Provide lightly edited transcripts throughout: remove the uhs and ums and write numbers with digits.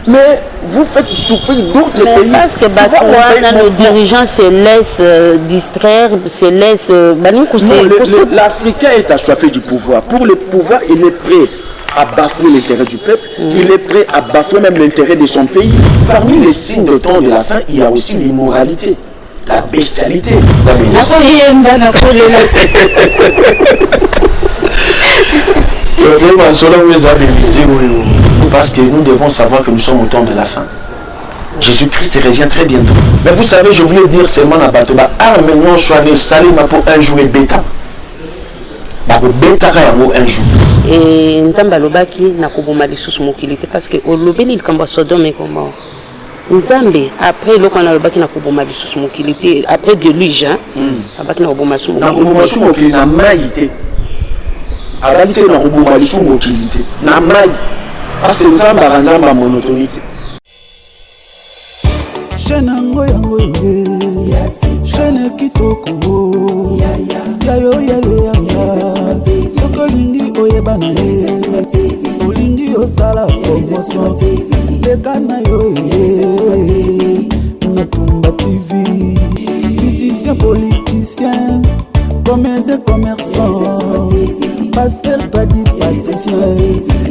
Mais vous faites souffrir d'autres pays. Parce que nos dirigeants se laissent distraire, se laissent... L'Africain est assoiffé du pouvoir. Pour le pouvoir, il est prêt à bafouer l'intérêt du peuple, il est prêt à bafouer même l'intérêt de son pays. Parmi les signes de temps de la fin, il y a aussi l'immoralité, la bestialité. Parce que nous devons savoir que nous sommes au temps de la fin. Jésus-Christ revient très bientôt. Mais vous savez, je voulais dire seulement à Batoba, Arménion soit né Salima pour un jour et bêta. Un jour. Et Nzamba Lobaki n'a pas mal de sous mokilité parce que au Lobeli il kamba Sodome et Gomorrhe. Nzambe après le qu'on a Lobaki n'a pas mal de sous mokilité après de lui Jean. Abaki n'a pas mal de sous mokilité. Na maïté. Abaki n'a pas mal de sous mokilité. Na maï. Parce que Nzamba monotonité. Shenango yango Shene kitoko Yayo yayo Sokolingi oyebana Olingi osala promotion Lekana yo Natumba TV Musicien politicien Comédien commerçant Pasteur tradipraticien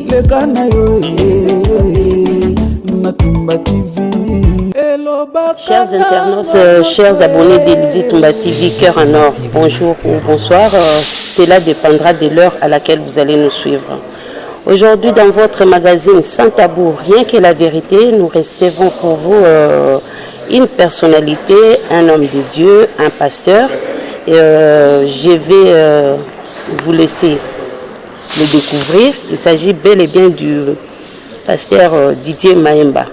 Lekana yo Natumba TV. Chers internautes, chers abonnés d'Élysée Toumba TV, Cœur en Or, bonjour ou bonsoir. Cela dépendra de l'heure à laquelle vous allez nous suivre. Aujourd'hui, dans votre magazine Sans Tabou, Rien que la vérité, nous recevons pour vous une personnalité, un homme de Dieu, un pasteur. Je vais vous laisser le découvrir. Il s'agit bel et bien du pasteur Didier Mayemba.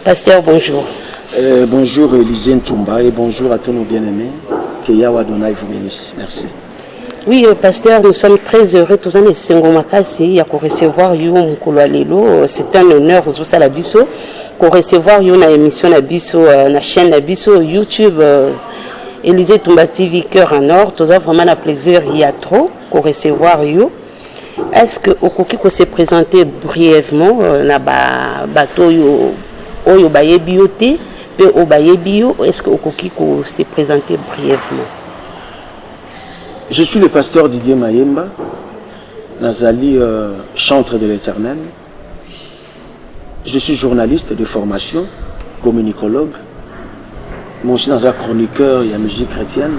Pasteur, bonjour. Bonjour Élysée Toumba et bonjour à tous nos bien-aimés. Que Yahweh Adonai vous bénisse. Merci. Oui, pasteur, nous sommes très heureux. Tous les Sengomakasi, pour recevoir Youm Koulalelo. C'est un honneur aux Osalabiso pour recevoir Youm na émission Nabiso, na chaîne Nabiso, YouTube, Élysée Toumba TV, Cœur en Or. Tous avons vraiment un plaisir, il y a trop pour recevoir Youm. Est-ce que Okoki peut se présenter brièvement na bateau Oyo baye bioté, pe o baye bio, est-ce que Okoki peut se présenter brièvement? Je suis le pasteur Didier Mayemba, Nazali, chantre de l'Éternel. Je suis journaliste de formation, communicologue. Moi aussi dans un chroniqueur et la musique chrétienne.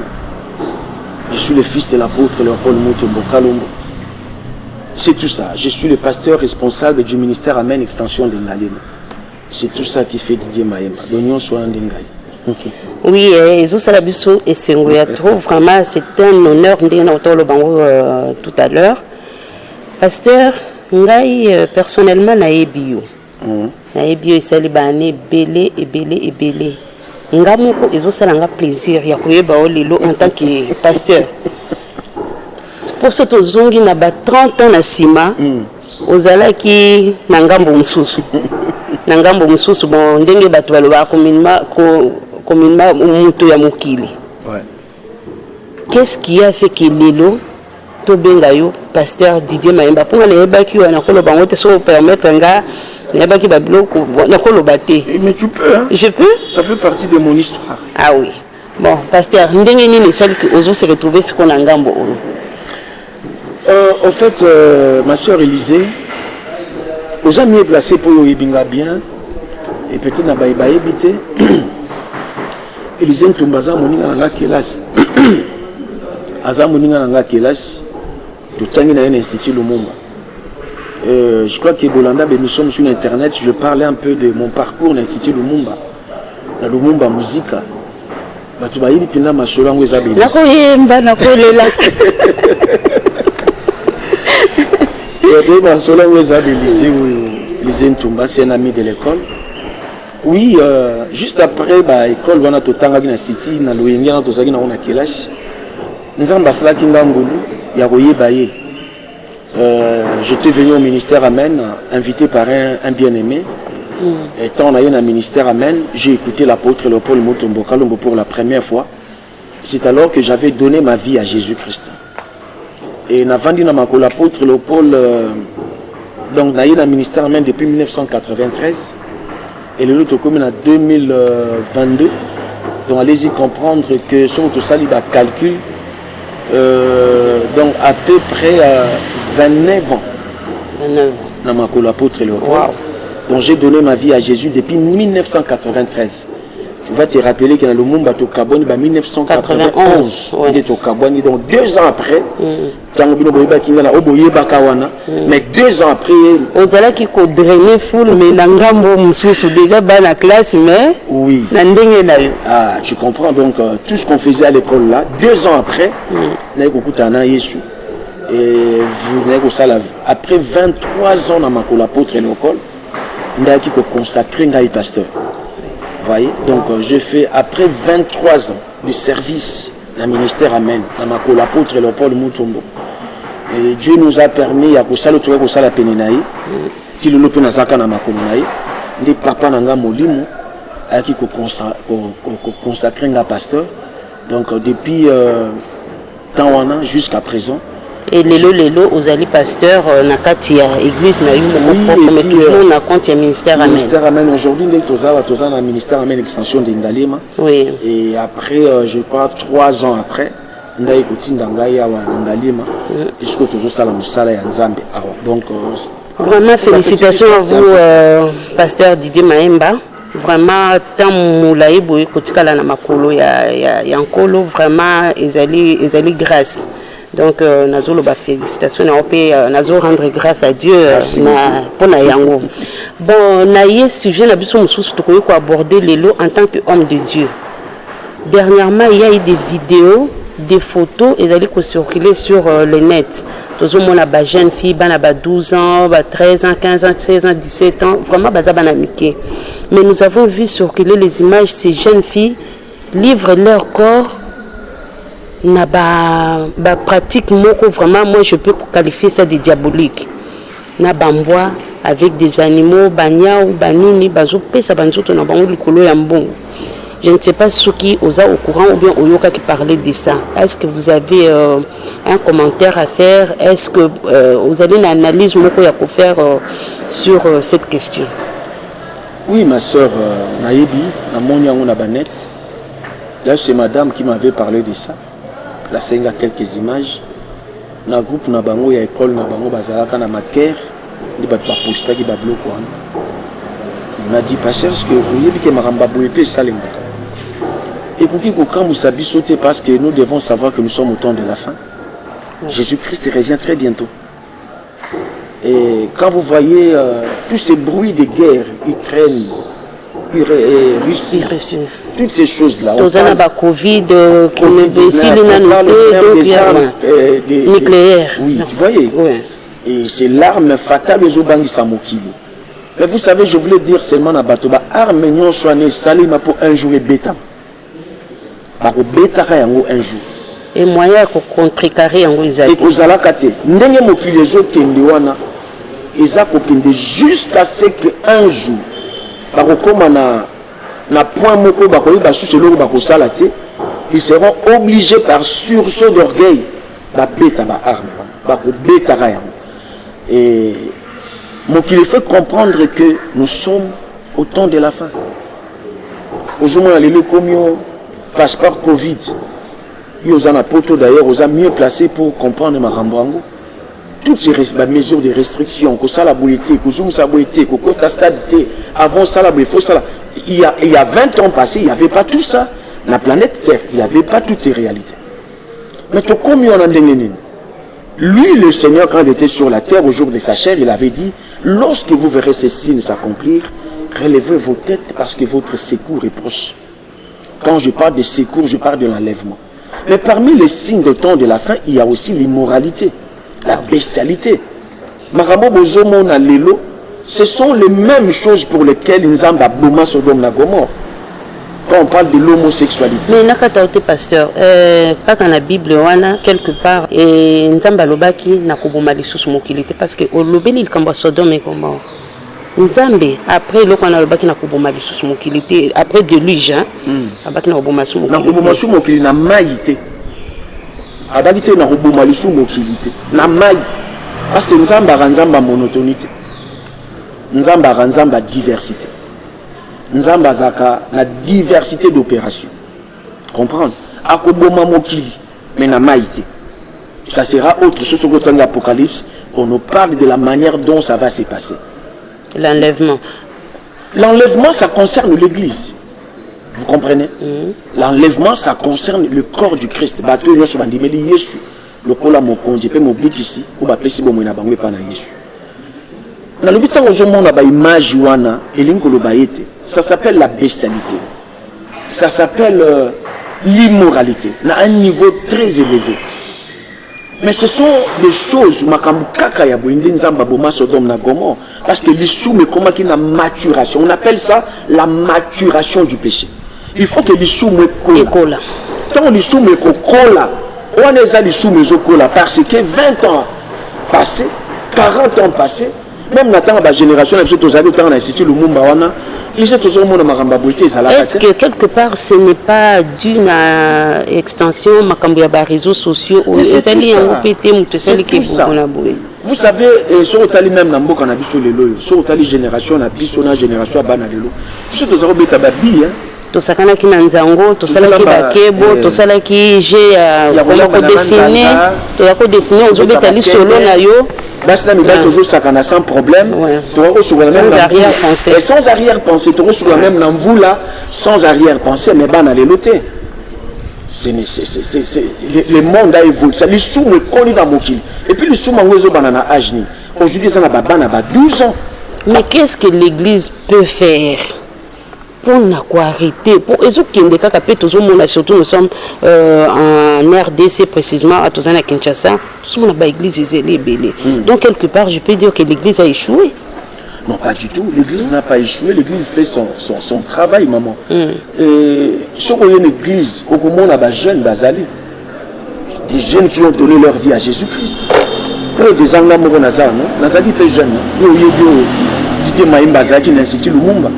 Je suis le fils de l'apôtre Léopold Mutombo Kalombo. C'est tout ça. Je suis le pasteur responsable du ministère Amen Extension de Ngalema. C'est tout ça qui fait Didier Mayemba. L'oignon soit un dengai. Oui, Ezosalabiso et Sengoyatro, vraiment c'est un honneur tout à l'heure. Pasteur, Ngai personnellement naebio. Naebio et salibane belé et belé et belé. Ngamoko Ezosalanga plaisir ya koyeba olelo en tant que pasteur. Pour ce tozongi na ba 30 ans na sima, ozalaki na ngambo mususu. Na ngambo mususu bon ndenge bato baloba communément muto ya mokili. Qu'est-ce qui a fait que lelo to bengayo pasteur Didier Mayemba pour les baki wana ko loba ngote so permettre nga na baki babiloko na ko loba te. Mais tu peux hein? Je peux? Ça fait partie de mon histoire. Ah oui. Bon, pasteur, ndenge nini sali que ozo se retrouver ce qu'on a ngambo. En fait, ma soeur Élysée, aux amis placés pour le Ibinga bien, et peut-être na baïba habité, Élysée Ntumbaza moninga nanga kelas, Aza moninga nanga kelas, de tangi na un institut Lumumba. Je crois que Bolanda, nous sommes sur Internet, je parlais un peu de mon parcours à l'Institut Lumumba, la Lumumba Musica. Tu vas y aller, ma soeur Ngweza Bélis. C'est un ami de l'école. Oui, juste après l'école, on a tout le temps à City, on a tout le temps à Kelash. Nous avons passé la Kingangoulou, il y a Royer Baye. J'étais venu au ministère Amen, invité par un bien-aimé. Étant on a eu un ministère Amen, j'ai écouté l'apôtre Léopold Mutombo Kalombo pour la première fois. C'est alors que j'avais donné ma vie à Jésus-Christ. Et l'apôtre Léopold Donc, dans le ministère même depuis 1993. Et le lot commune en 2022. Donc, allez-y comprendre que sur tout ça, il y a calcul. Donc, à peu près 29 ans. 29 ans. Dans ma l'apôtre Léopold. Wow. Donc, j'ai donné ma vie à Jésus depuis 1993. Tu vas te rappeler que dans le monde, tu as 1991. Ouais. Donc 2 ans après, mais 2 ans après. Aux allez qui drainer foule, mais l'angambo monsieur déjà dans la classe, mais. Oui. Ah, tu comprends donc tout ce qu'on faisait à l'école là, 2 ans après, nous avons Jésus. Et vous n'avez ça la vie. Après 23 ans dans ma l'apôtre Léopold, nous avons consacré un pasteur. Voyez, donc je fais après 23 ans de service dans le ministère Amen, dans ma l'apôtre Léopold Mutombo. Et Dieu nous a permis à ça le trouver pour ça la penenaï. Ti le lope na zaka na makolonaï. Ndi papa nanga molimo à qui consacrer un pasteur. Donc depuis temps jusqu'à présent. Et lelo aux alliés pasteurs na katia église na yumo mais toujours na compte ya ministère Amen. Ministère Amen aujourd'hui ndé toza na ministère Amen extension de Ndalema. Oui. Et après je crois 3 ans après ndaye kotinda ngai ya Ndalema jusqu'au toujours sala musala ya Nzambe awa. Donc vraiment félicitations à vous pasteur Didier Mayemba. Vraiment tant moulaye boye kotikala na makolo ya nkolo vraiment ezali grâce. Donc, nous félicitations, nous rendre grâce à Dieu pour Yango. Bon, nous sujet nous aborder les lots en tant qu'homme de Dieu. Dernièrement, il y a eu des vidéos, des photos, et elles ont circulé sur le net. Tous les gens, des jeunes filles, 12 ans, 13 ans, 15 ans, 16 ans, 17 ans, vraiment, mais nous avons vu circuler les images de ces jeunes filles livrent leur corps. Na ba pratique moko vraiment moi je peux qualifier ça de diabolique na bamboa avec des animaux banya ou banini bazope ça banzoto na bango likolo ya mbongo. Je ne sais pas ceux qui osa au courant ou bien oyoka qui parlait de ça. Est-ce que vous avez un commentaire à faire? Est-ce que vous avez une analyse moko ya ko faire sur cette question? Oui ma sœur Naïbi na moni yango na banet. Là c'est madame qui m'avait parlé de ça. Là, c'est quelques images. Dans le groupe, na bango ya école, na bango bazalaka na maker, il va pas poster qui va bloquer. Il m'a dit pasteur ce que vous voyez que maramba boyepe ça les mots. Et pour qui quand vous savez sauter parce que nous devons savoir que nous sommes au temps de la fin. Jésus-Christ revient très bientôt. Et quand vous voyez tous ces bruits de guerre, Ukraine, Russie, toutes ces choses-là. On parle de Covid, nucléaire. Oui, vous voyez. Oui. Et c'est l'arme fatale aux Obangi Samokili. Mais vous savez, je voulais dire seulement à Batoba, arme non soignée, salima pour un jour et bêta. Bako bêta un jour. Et moyen pour contrecarrer en Rizali. Et pour Zalakate, n'ayez mokili les autres kendiwana, Isaac okende jusqu'à ce qu'un jour, na point moko bakoyi basusu eloko bakosala te, ils seront obligés par sursaut d'orgueil babeta ba arme bakobetaka yango. Et mokili fait comprendre que nous sommes au temps de la fin. Ozomona lelo komi passeport Covid yo zana poto d'ailleurs oza mieux placé pour comprendre makambo yango. Toutes ces mesures de restriction, que ça la boité, que zoom sa boité, que kota stade avant ça la faut ça. Il y a 20 ans passés, il n'y avait pas tout ça. La planète Terre, il n'y avait pas toutes ces réalités. Mais tout comme on a dit, lui, le Seigneur, quand il était sur la terre au jour de sa chair, il avait dit, lorsque vous verrez ces signes s'accomplir, relevez vos têtes parce que votre secours est proche. Quand je parle de secours, je parle de l'enlèvement. Mais parmi les signes de temps de la fin, il y a aussi l'immoralité. La bestialité. Marambo Bozomo na lelo, ce sont les mêmes choses pour lesquelles Nzamba Bouma Sodome na Gomorre. Quand on parle de l'homosexualité. Mais nakata ote pasteur, kaka na Bible wana quelque part et Nzamba lobaki na koboma lisusu mokilité parce que au lobeli likambo Sodome et Gomorre. Nzambe après loko na lobaki na koboma lisusu mokilité après de lui Jean, abaki na koboma lisusu mokilité. Na koboma lisusu mokilité na maïté. Abaki na koboma lisusu mokilité na maï parce que Nzamba ranzamba monotonité. Nzamba Nzamba diversité. Nzamba Zaka la diversité d'opérations. Comprendre? Akoboma Mokili, mais na maïté. Ça sera autre chose au temps de l'Apocalypse. On nous parle de la manière dont ça va se passer. L'enlèvement. L'enlèvement, ça concerne l'Église. Vous comprenez? L'enlèvement, ça concerne le corps du Christ. Bateau, nous sommes dit, mais Jésus. Le col à mon congé, peut m'obliger ici, ou va passer bon moyen bangé par Jésus. Dans le but où on a image wana, ça s'appelle la bestialité. Ça s'appelle l'immoralité, à un niveau très élevé. Mais ce sont des choses, parce que l'issue me comment qu'il y a maturation. On appelle ça la maturation du péché. Il faut que l'issue me colle. Tant l'issue me colle, on est l'issue me colle parce que 20 ans passés, 40 ans passés, même dans la génération, est-ce que quelque part ce n'est pas d'une extension à réseaux sociaux où vous savez, sur le même nambo qu'on a vu sur les lois, sur la génération, on a vu sur la génération à Banalelo. Sur les Arabes, tu as babi, hein. Tosakana ki nanzango, tosala ki bakebo, tosala ki j'ai dessiné, to yako dessiné, on zobeta li solo na yo. Basi na mibali toujours sakana sans problème. Sans arrière-pensée. Sans arrière-pensée, tu sur la même namvou là, sans arrière-pensée, mais Banalelo te. Le monde a évolué. Ça, les sous me collent dans mon kil. Et puis les sous m'ont banana ajni. Aujourd'hui, ça n'a pas 12 ans. Mais qu'est-ce que l'Église peut faire pour arrêter? Pour surtout nous sommes en RDC précisément, à Tozana Kinshasa, tout le monde a l'église est belé. Donc quelque part, je peux dire que l'Église a échoué. Non, pas du tout. L'Église n'a pas échoué. L'Église fait son travail, maman. Et si on a une église, au moment où on a des jeunes, des jeunes qui ont donné leur vie à Jésus-Christ. Preuve des gens qui ont Nazar, non? Nazar est jeune. Didier Maïmba, qui est l'Institut Lumumba.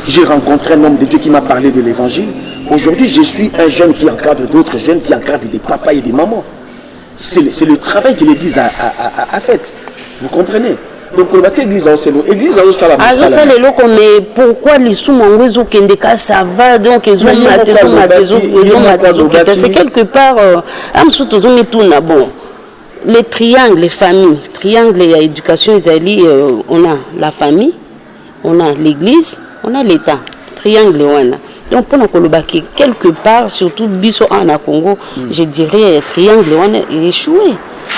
J'ai rencontré un homme de Dieu qui m'a parlé de l'évangile. Aujourd'hui, je suis un jeune qui encadre d'autres jeunes, qui encadre des papas et des mamans. C'est le travail que l'Église a fait. Vous comprenez? Donc, l'église en selo, l'église en salo. Mais pourquoi les sous-mangues kendeka ça va donc ils ont c'est quelque part bon les triangles, les familles, triangle et éducation on a la famille, on a l'église, on a l'État, triangle wana. Donc pour nous quelque part surtout biso en Congo, je dirais triangle wana est échoué.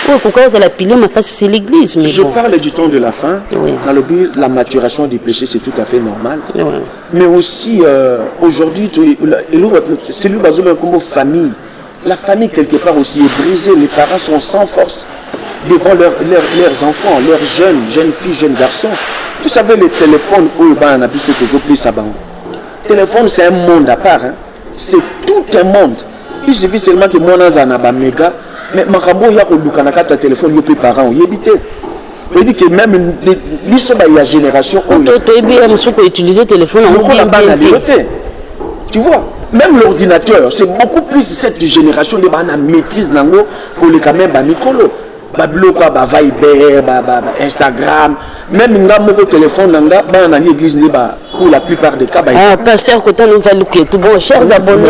Oui, pourquoi la pile, c'est l'église. Je parle du temps de la fin. Oui. Dans le but, la maturation du péché, c'est tout à fait normal. Oui. Mais aussi, aujourd'hui, c'est le bazou comme famille. La famille, quelque part aussi, est brisée. Les parents sont sans force devant leurs enfants, leurs jeunes filles, jeunes garçons. Vous savez, les téléphones, on a vu ce que je peux savoir. Le téléphone, c'est un monde à part. Hein. C'est tout un monde. Il suffit seulement que mon âge en a méga. Mais Marambo, il y a un téléphone, il y a parents, il y a évité. Il dit que même la génération. On utiliser le téléphone tu vois, même l'ordinateur, c'est beaucoup plus cette génération de maîtrise pour les caméras Nicolo. Viber, Instagram, même mon téléphone, l'église pour la plupart des cas. Pasteur Kota nous a looké tout bon. Chers abonnés,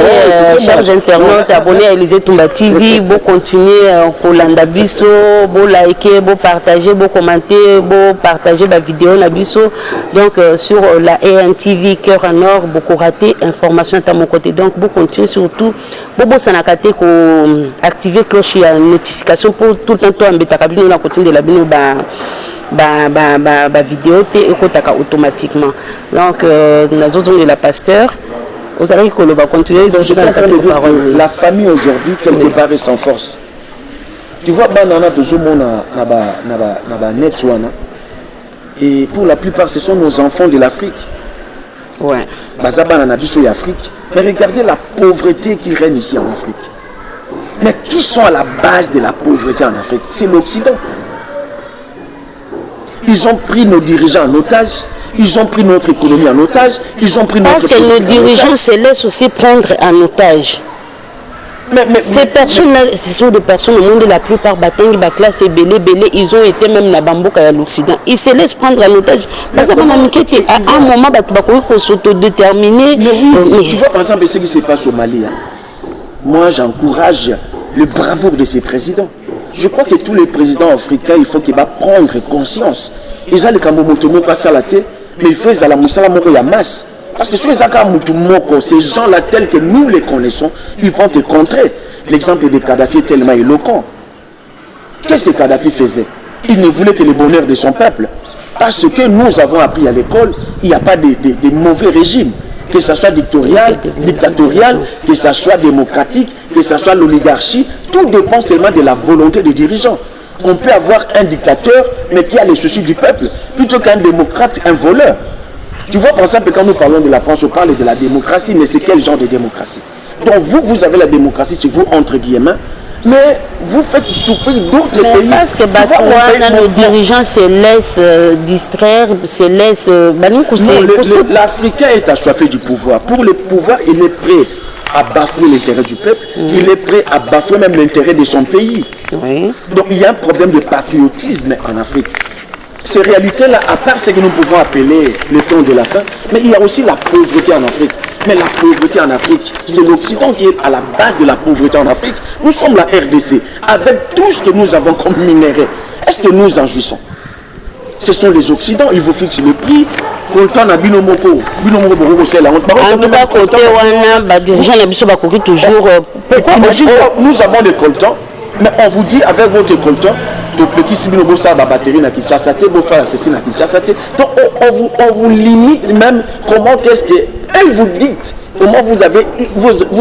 chers internautes, abonnés à Élysée Toumba TV, vous continuez pour l'andabiso, vous liker, vous partager, vous commenter, vous partager la vidéo nabiso. Donc sur la ANTV Cœur en Or, beaucoup raté information à mon côté. Donc vous continuez surtout, vous sanakate pour activer cloche et notification pour tout le temps. Nous la continue de la vidéo automatiquement. Donc nous avons de la pasteur. Vous allez continuer. La famille aujourd'hui quelque part est sans force. Tu vois, banana toujours et pour la plupart ce sont nos enfants de l'Afrique. Ouais. Mais regardez la pauvreté qui règne ici en Afrique. Mais qui sont à la base de la pauvreté en Afrique? C'est l'Occident. Ils ont pris nos dirigeants en otage, ils ont pris notre économie en otage, ils ont pris notre... Parce que nos dirigeants se laissent aussi prendre en otage. Ces personnes-là, ce sont des personnes au monde, la plupart, Batengi, Baklas et Belé, ils ont été même dans Bambouk à l'Occident. Ils se laissent prendre en otage. Parce qu'à un moment, il faut s'autodéterminer. Tu vois, par exemple, ce qui se passe au Mali. Moi, j'encourage le bravoure de ces présidents. Je crois que tous les présidents africains, il faut qu'ils vont prendre conscience. Ils ont le Kamomotomo passé à la tête, mais il faut que la Moussala Moko ya masse. Parce que sur ces gens-là tels que nous les connaissons, ils vont te contrer. L'exemple de Kadhafi est tellement éloquent. Qu'est-ce que Kadhafi faisait? Il ne voulait que le bonheur de son peuple. Parce que nous avons appris à l'école, il n'y a pas de mauvais régime. Que ce soit dictatorial, que ce soit démocratique, que ce soit l'oligarchie, tout dépend seulement de la volonté des dirigeants. On peut avoir un dictateur, mais qui a les soucis du peuple, plutôt qu'un démocrate, un voleur. Tu vois, par exemple, quand nous parlons de la France, on parle de la démocratie, mais c'est quel genre de démocratie? Donc vous avez la démocratie chez vous, entre guillemets, mais vous faites souffrir d'autres pays. Parce que nos dirigeants se laissent distraire, se laissent... L'Africain est assoiffé du pouvoir. Pour le pouvoir, il est prêt à bafouer l'intérêt du peuple, il est prêt à bafouer même l'intérêt de son pays. Oui. Donc il y a un problème de patriotisme en Afrique. Ces réalités-là, à part ce que nous pouvons appeler le temps de la faim, mais il y a aussi la pauvreté en Afrique. Mais la pauvreté en Afrique, c'est l'Occident qui est à la base de la pauvreté en Afrique. Nous sommes la RDC, avec tout ce que nous avons comme minerais. Est-ce que nous en jouissons? Ce sont les Occidents, ils vous fixent le prix. Coltan a binomoko, c'est la honte. Toujours. Pourquoi nous avons des coltans, mais on vous dit avec votre coltan, de petit sibinobo ça la batterie na Kinshasa, beau faire ceci na Kinshasa. Donc on vous limite même comment est-ce que elle vous dicte comment vous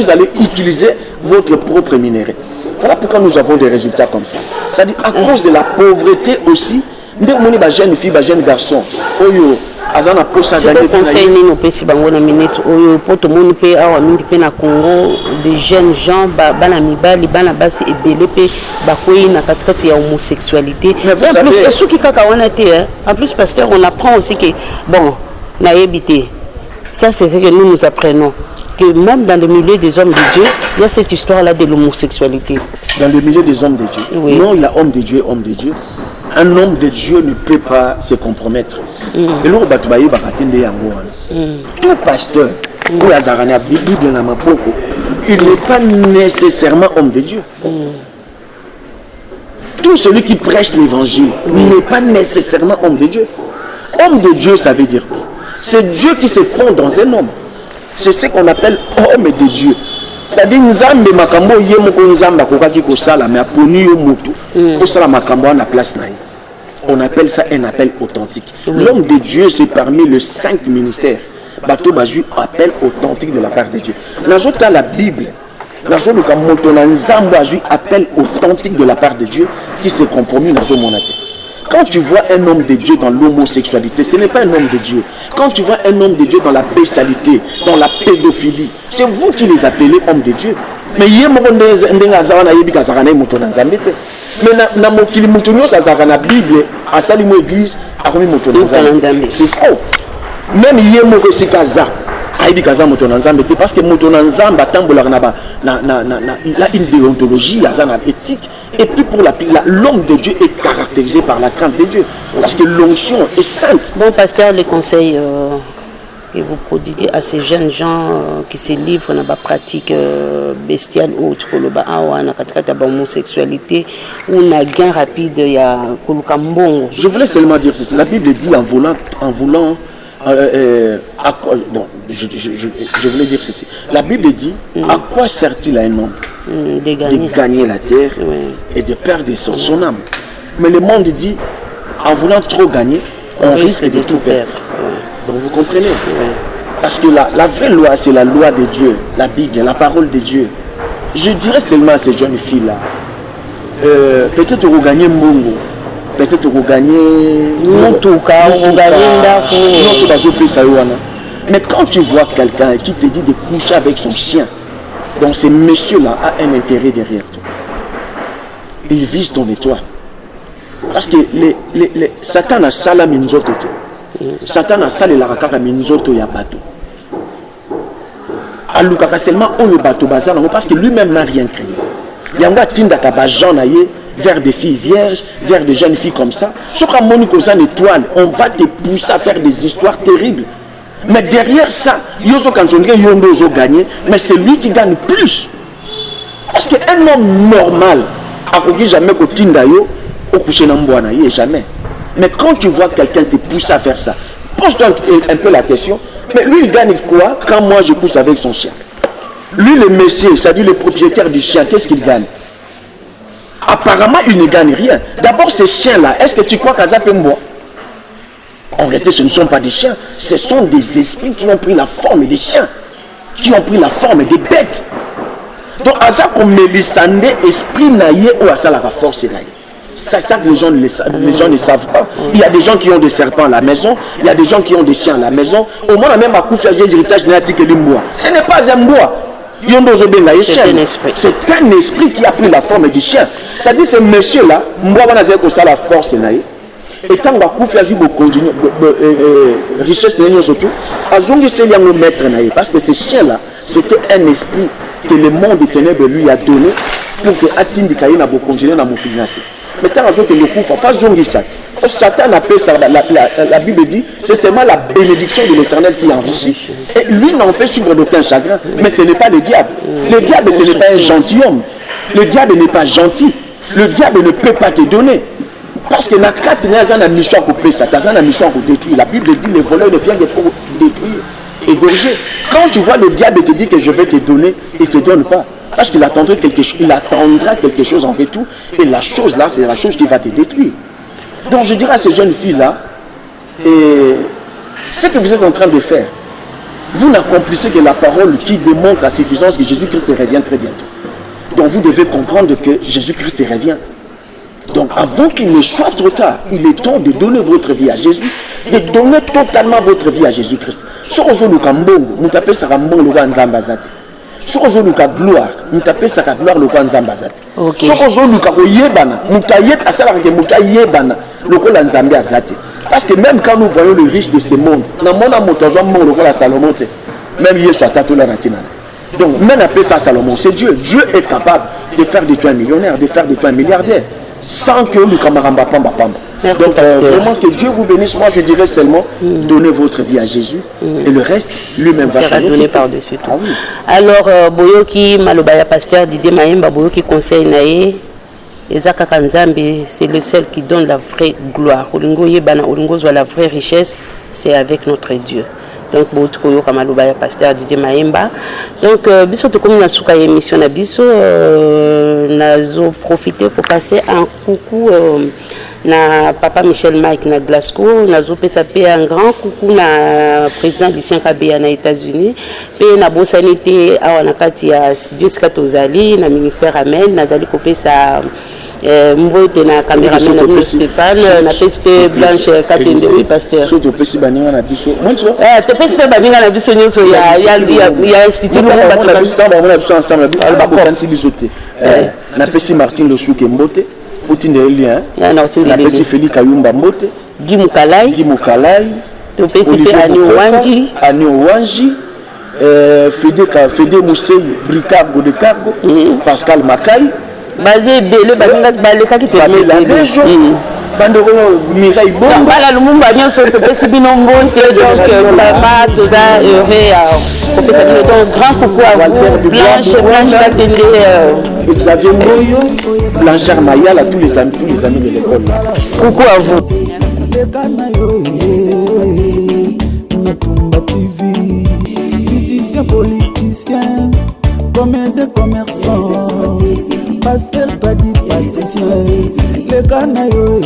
allez utiliser votre propre minerai. Voilà pourquoi nous avons des résultats comme ça. C'est-à-dire à cause de la pauvreté aussi, dès que on jeune fille, jeune garçon, oyo azana posa gagner conseil ni no pesi bango na minute oyo poto moni pe awa mingi pe na Congo des jeunes gens bana mibali bana basi ebele pe bakoyi na katikati ya homosexualité. En plus et qui kaka wana te en plus pasteur on apprend aussi que bon na yebité ça c'est ce que nous apprenons que même dans le milieu des hommes de Dieu il y a cette histoire là de l'homosexualité. Dans le milieu des hommes de Dieu. Oui. Non, il y a homme de Dieu, homme de Dieu. Un homme de Dieu ne peut pas se compromettre. Et là, tout pasteur, il n'est pas nécessairement homme de Dieu. Tout celui qui prêche l'évangile n'est pas nécessairement homme de Dieu. Homme de Dieu, ça veut dire quoi? C'est Dieu qui se fond dans un homme. C'est ce qu'on appelle homme de Dieu. C'est-à-dire nzambe makambo yemoko nzamba kokaki kosala mais aponi yo mutu kosala makambo na place na. On appelle ça un appel authentique. L'homme de Dieu, c'est parmi les 5 ministères. Bateau Bazu, appel authentique de la part de Dieu. Dans la Bible, appel authentique de la part de Dieu qui s'est compromis dans mon athée. Quand tu vois un homme de Dieu dans l'homosexualité, ce n'est pas un homme de Dieu. Quand tu vois un homme de Dieu dans la bestialité, dans la pédophilie, c'est vous qui les appelez hommes de Dieu. Mais il y a des gens qui mais na mokili mutu nyo azaka na Bible asali mo église akomi moto nzambe. C'est faux. Même yé moko sikaza aibi kaza moto nzambe parce que moto nzambe atambola na une déontologie azana éthique et puis pour l'homme de Dieu est caractérisé par la crainte de Dieu parce que l'onction est sainte. Bon pasteur, les conseils que vous prodiguez à ces jeunes gens qui se livrent dans la pratique bestiale ou dans homosexualité ou un gain rapide il y a Kolukambongo. Je voulais seulement dire ceci. La Bible dit en voulant je voulais dire ceci. La Bible dit à quoi sert-il à un homme de gagner la terre et de perdre son âme. Mais le monde dit en voulant trop gagner on risque de tout perdre. Donc vous comprenez? Parce que la vraie loi, c'est la loi de Dieu, la Bible, la parole de Dieu. Je dirais seulement à ces jeunes filles-là, peut-être vous gagnez Mbongo, peut-être vous gagnez... Mais quand tu vois quelqu'un qui te dit de coucher avec son chien, donc ce monsieur-là a un intérêt derrière toi. Il vise ton étoile. Parce que Satan a salam inzoto. Satan a salé la rakaka minzoto ya bato. alukaka seulement oyo bato baza nango parce que lui-même n'a rien créé. Yango atindaka bajean na ye vers des filles vierges, vers des jeunes filles comme ça. Ce qu'on moni comme ça une étoile, on va te pousser à faire des histoires terribles. Mais derrière ça, yozo kanzondre yondo zo gagner, mais c'est lui qui gagne plus. Parce qu'un homme normal, akoki jamais ko tinda yo au coucher na mbwana ye jamais. Mais quand tu vois quelqu'un te pousser à faire ça, pose-toi un peu la question, mais lui il gagne quoi quand moi je pousse avec son chien? Lui le monsieur, c'est-à-dire le propriétaire du chien, qu'est-ce qu'il gagne? Apparemment il ne gagne rien. D'abord ces chiens-là, est-ce que tu crois qu'Azapemboa? En réalité ce ne sont pas des chiens, ce sont des esprits qui ont pris la forme des chiens, qui ont pris la forme des bêtes. Donc Azap comme Mélisande, esprit naïe ou à ça la force naïe. C'est ça que les gens ne savent pas. Il y a des gens qui ont des serpents à la maison, il y a des gens qui ont des chiens à la maison. Au moins, même à Koufia, j'ai héritage génétique et l'imbois. Ce n'est pas un bois. C'est un esprit qui a pris la forme du chien. C'est-à-dire ce monsieur-là, moi, je vais ça la force naïe. Et quand on a Koufia, je vais continuer, richesse naïe surtout, Azongi c'est le maître naïe. Parce que ce chien-là, c'était un esprit que le monde des ténèbres lui a donné pour que Atindi Kaïna va continuer dans mon financier. Mais tant que le coup, Satan appelle ça, la Bible dit, c'est seulement la bénédiction de l'Éternel qui enrichit. Et lui n'en fait suivre d'aucun chagrin. Mais ce n'est pas le diable. Le diable, ce n'est pas un gentilhomme. Le diable n'est pas gentil. Le diable ne peut pas te donner. Parce que la carte n'est pas une mission à couper ça, c'est une mission à détruire. La Bible dit, les voleurs ne viennent que pour détruire, égorger. Quand tu vois le diable te dit que je vais te donner, il ne te donne pas. Parce qu'il attendra quelque chose en retour. Et la chose là, c'est la chose qui va te détruire. Donc je dirais à ces jeunes filles-là, ce que vous êtes en train de faire, vous n'accomplissez que la parole qui démontre à suffisance que Jésus-Christ revient très bientôt. Donc vous devez comprendre que Jésus-Christ revient. Donc avant qu'il ne soit trop tard, il est temps de donner votre vie à Jésus, de donner totalement votre vie à Jésus-Christ. Si vous tapez ça, si vous avez gloire, vous tapez ça gloire le roi Nzambazati. Si vous avez yebana, parce que même quand nous voyons le riche de ce monde, même il soit donc même après ça Salomon, c'est Dieu. Dieu est capable de faire de toi un millionnaire, de faire de toi un milliardaire, sans que nous camaramba pamba pamba. Merci, donc vraiment que Dieu vous bénisse. Moi je dirais seulement donnez votre vie à Jésus et le reste lui-même va sera donné par-dessus tout. Ah, oui. Alors Boyoki Malobaya pasteur Didier Mayemba Boyoki conseil naé Ezaka Kanzambi, c'est le seul qui donne la vraie gloire. Olingo yebana olingo zo la vraie richesse, c'est avec notre Dieu. Donc Boyoki Malobaya pasteur Didier Mayemba. Donc biso to comme na suka émission na biso nazo profiter pour passer un coucou na papa Michel Mike na Glasgow, nazo pesa pe un grand coucou na président Lucien Kabea na États-Unis, pe na bosanité awana kati ya studio Skatozali na ministère Amen nazali kopesa mbote na caméraman na Stéphane na PSP Blanche Katende oui pasteur. So to pesi baninga na biso. Moi tu vois? To pesi pe baninga na biso nyoso ya institut na biso ensemble ba kansi bisote. Na pesi Martin Le Souke Mbote. Na pesi Félix Kayumba Mbote, Guy Mukalai, to pesi pe Ani Wanji, Fede Moussei Bricargo de Cargo, Pascal Makai, basé belé baleka ki te Bandoro Mirai Bomba bala lumumba nyonso to pesi bino mbonte donc papa toza heureux à kopesa bino donc grand coucou à vous Blanche Katende Xavier Ngoyo, Blanchard Mayal, à tous les amis de l'école. Coucou à vous. Natumba TV, musicien politicien, comédien commerçant, pasteur tradipraticien, les Kanayo,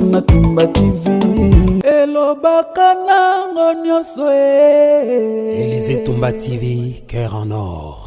Natumba TV, Hello Bakana, Ngonyoso, Élysée Tumba TV, cœur en or.